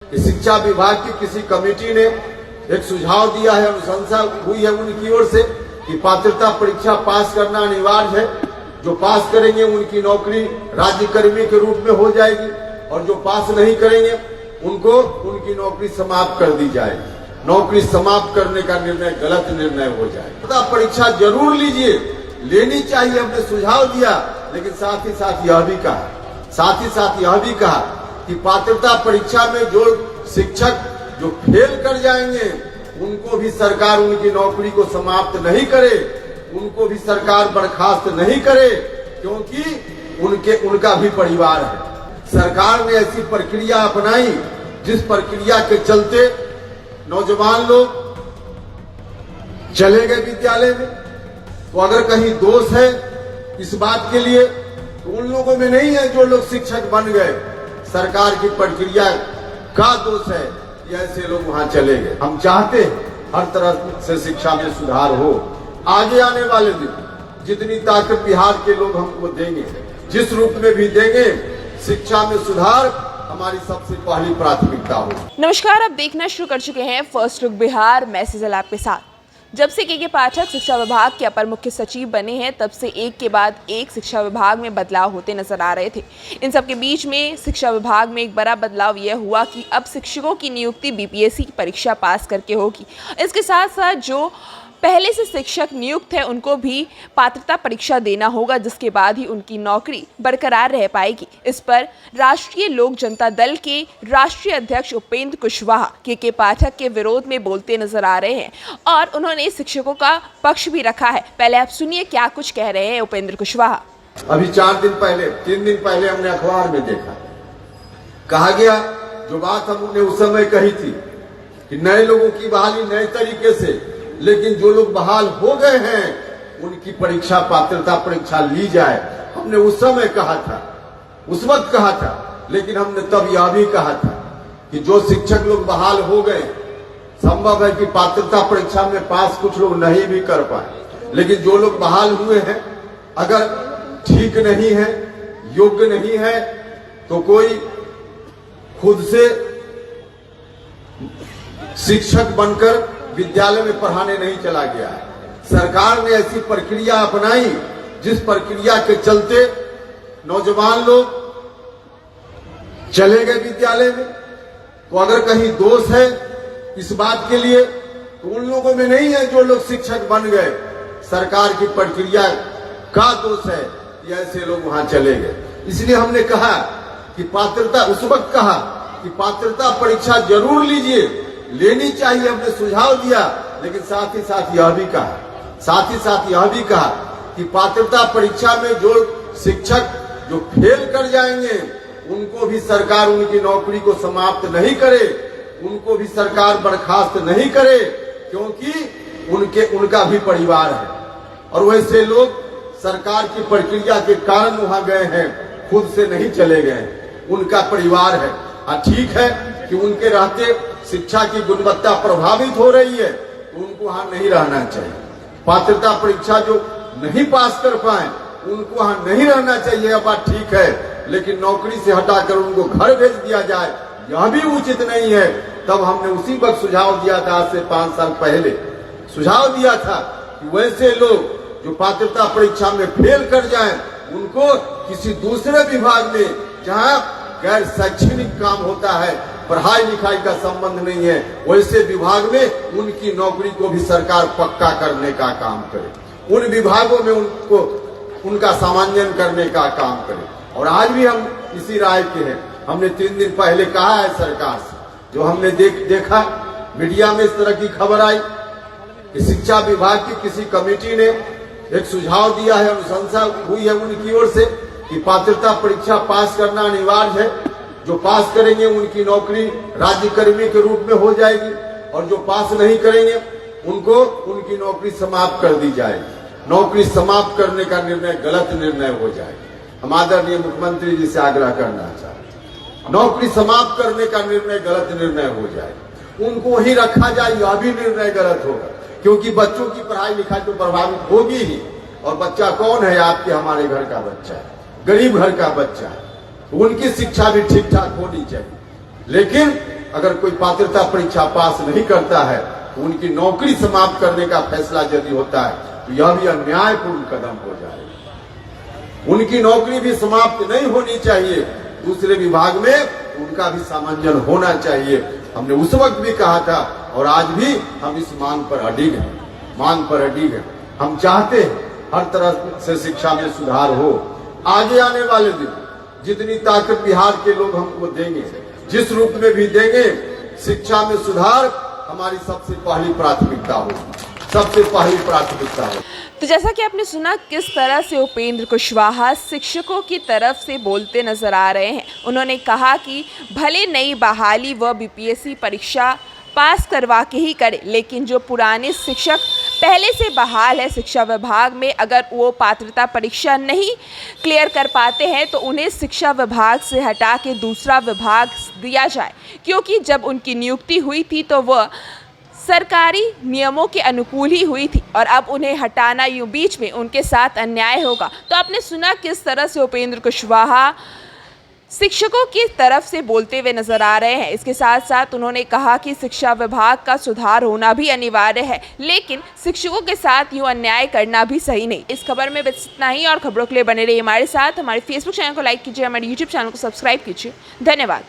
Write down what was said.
कि शिक्षा विभाग की किसी कमेटी ने एक सुझाव दिया है, अनुशंसा हुई है उनकी ओर से कि पात्रता परीक्षा पास करना अनिवार्य है। जो पास करेंगे उनकी नौकरी राज्य कर्मी के रूप में हो जाएगी और जो पास नहीं करेंगे उनको उनकी नौकरी समाप्त कर दी जाएगी। नौकरी समाप्त करने का निर्णय गलत निर्णय हो जाएगा। पात्रता परीक्षा जरूर लीजिए, लेनी चाहिए, हमने सुझाव दिया, लेकिन साथ ही साथ यह भी कहा कि पात्रता परीक्षा में जो शिक्षक जो फेल कर जाएंगे उनको भी सरकार उनकी नौकरी को समाप्त नहीं करे, उनको भी सरकार बर्खास्त नहीं करे, क्योंकि उनका भी परिवार है। सरकार ने ऐसी प्रक्रिया अपनाई जिस प्रक्रिया के चलते नौजवान लोग चले गए विद्यालय में। तो अगर कहीं दोष है इस बात के लिए तो उन लोगों में नहीं है जो लोग शिक्षक बन गए, सरकार की प्रक्रिया का दोष है कि ऐसे लोग वहां चले गए। हम चाहते हैं हर तरह से शिक्षा में सुधार हो। आगे आने वाले दिन जितनी ताकत बिहार के लोग हमको देंगे, जिस रूप में भी देंगे, शिक्षा में सुधार हमारी सबसे पहली प्राथमिकता हो। नमस्कार, आप देखना शुरू कर चुके हैं फर्स्ट लुक बिहार। मैं सिजल आपके साथ। जब से के पाठक शिक्षा विभाग के अपर मुख्य सचिव बने हैं तब से एक के बाद एक शिक्षा विभाग में बदलाव होते नजर आ रहे थे। इन सब के बीच में शिक्षा विभाग में एक बड़ा बदलाव यह हुआ कि अब शिक्षकों की नियुक्ति बीपीएससी की परीक्षा पास करके होगी। इसके साथ साथ जो पहले से शिक्षक नियुक्त है उनको भी पात्रता परीक्षा देना होगा, जिसके बाद ही उनकी नौकरी बरकरार रह पाएगी। इस पर राष्ट्रीय लोक जनता दल के राष्ट्रीय अध्यक्ष उपेंद्र कुशवाहा के पाठक के विरोध में बोलते नजर आ रहे हैं और उन्होंने शिक्षकों का पक्ष भी रखा है। पहले आप सुनिए क्या कुछ कह रहे हैं उपेंद्र कुशवाहा। अभी 3 दिन पहले हमने अखबार में देखा, कहा गया जो बात हमने उस समय कही थी कि नए लोगों की बहाली नए तरीके से, लेकिन जो लोग बहाल हो गए हैं उनकी परीक्षा पात्रता परीक्षा ली जाए। हमने उस समय कहा था, उस वक्त कहा था, लेकिन हमने तब यह भी कहा था कि जो शिक्षक लोग बहाल हो गए, संभव है कि पात्रता परीक्षा में पास कुछ लोग नहीं भी कर पाए, लेकिन जो लोग बहाल हुए हैं अगर ठीक नहीं है, योग्य नहीं है, तो कोई खुद से शिक्षक बनकर विद्यालय में पढ़ाने नहीं चला गया है। सरकार ने ऐसी प्रक्रिया अपनाई जिस प्रक्रिया के चलते नौजवान लोग चले गए विद्यालय में। तो अगर कहीं दोष है इस बात के लिए तो उन लोगों में नहीं है जो लोग शिक्षक बन गए, सरकार की प्रक्रिया का दोष है कि ऐसे लोग वहां चले गए। इसलिए हमने कहा कि पात्रता, उस वक्त कहा कि पात्रता परीक्षा जरूर लीजिए, लेनी चाहिए, हमने सुझाव दिया, लेकिन साथ ही साथ यह भी कहा कि पात्रता परीक्षा में जो शिक्षक जो फेल कर जाएंगे उनको भी सरकार उनकी नौकरी को समाप्त नहीं करे, उनको भी सरकार बर्खास्त नहीं करे, क्योंकि उनका भी परिवार है और वैसे लोग सरकार की प्रक्रिया के कारण वहां गए हैं, खुद से नहीं चले गए, उनका परिवार है। ठीक है कि उनके रहते शिक्षा की गुणवत्ता प्रभावित हो रही है तो उनको वहां नहीं रहना चाहिए। पात्रता परीक्षा जो नहीं पास कर पाए उनको वहां नहीं रहना चाहिए, यह बात ठीक है, लेकिन नौकरी से हटाकर उनको घर भेज दिया जाए यह भी उचित नहीं है। तब हमने उसी वक्त सुझाव दिया था, आज से 5 साल पहले सुझाव दिया था कि वैसे लोग जो पात्रता परीक्षा में फेल कर जाएं उनको किसी दूसरे विभाग में, जहां गैर शैक्षणिक काम होता है, पढ़ाई लिखाई का संबंध नहीं है, वैसे विभाग में उनकी नौकरी को भी सरकार पक्का करने का काम करे, उन विभागों में उनका सामान्यन करने का काम करे। और आज भी हम इसी राय के हैं। हमने 3 दिन पहले कहा है सरकार से, जो हमने देखा मीडिया में इस तरह की खबर आई कि शिक्षा विभाग की किसी कमेटी ने एक सुझाव दिया है, अनुशंसा हुई है उनकी ओर से कि पात्रता परीक्षा पास करना अनिवार्य है। जो पास करेंगे उनकी नौकरी राज्य कर्मी के रूप में हो जाएगी और जो पास नहीं करेंगे उनको उनकी नौकरी समाप्त कर दी जाएगी। नौकरी समाप्त करने का निर्णय गलत निर्णय हो जाएगा। हम आदरणीय मुख्यमंत्री जी से आग्रह करना चाहते हैं, नौकरी समाप्त करने का निर्णय गलत निर्णय हो जाएगा, उनको वहीं रखा जाए यह भी निर्णय गलत होगा, क्योंकि बच्चों की पढ़ाई लिखाई तो प्रभावित होगी ही। और बच्चा कौन है? आपके हमारे घर का बच्चा है, गरीब घर का बच्चा है, उनकी शिक्षा भी ठीक ठाक होनी चाहिए। लेकिन अगर कोई पात्रता परीक्षा पास नहीं करता है तो उनकी नौकरी समाप्त करने का फैसला यदि होता है तो यह भी अन्यायपूर्ण कदम हो जाएगा। उनकी नौकरी भी समाप्त नहीं होनी चाहिए, दूसरे विभाग में उनका भी सामंजन होना चाहिए। हमने उस वक्त भी कहा था और आज भी हम इस मांग पर अडिग हैं। हम चाहते हैं हर तरह से शिक्षा में सुधार हो। आगे आने वाले दिन जितनी ताकत बिहार के लोग हमको देंगे, जिस रूप में भी देंगे, शिक्षा में सुधार हमारी सबसे पहली प्राथमिकता हो। तो जैसा कि आपने सुना किस तरह से उपेंद्र कुशवाहा शिक्षकों की तरफ से बोलते नजर आ रहे हैं। उन्होंने कहा कि भले नई बहाली व बीपीएससी परीक्षा पास करवा के ही करे, लेकिन जो पुराने शिक्षक पहले से बहाल है शिक्षा विभाग में, अगर वो पात्रता परीक्षा नहीं क्लियर कर पाते हैं तो उन्हें शिक्षा विभाग से हटा के दूसरा विभाग दिया जाए, क्योंकि जब उनकी नियुक्ति हुई थी तो वह सरकारी नियमों के अनुकूल ही हुई थी और अब उन्हें हटाना यूं बीच में उनके साथ अन्याय होगा। तो आपने सुना किस तरह से उपेंद्र कुशवाहा शिक्षकों की तरफ से बोलते हुए नजर आ रहे हैं। इसके साथ साथ उन्होंने कहा कि शिक्षा विभाग का सुधार होना भी अनिवार्य है, लेकिन शिक्षकों के साथ यूं अन्याय करना भी सही नहीं। इस खबर में बस इतना ही और खबरों के लिए बने रहिए हमारे साथ। हमारे फेसबुक चैनल को लाइक कीजिए, हमारे यूट्यूब चैनल को सब्सक्राइब कीजिए। धन्यवाद।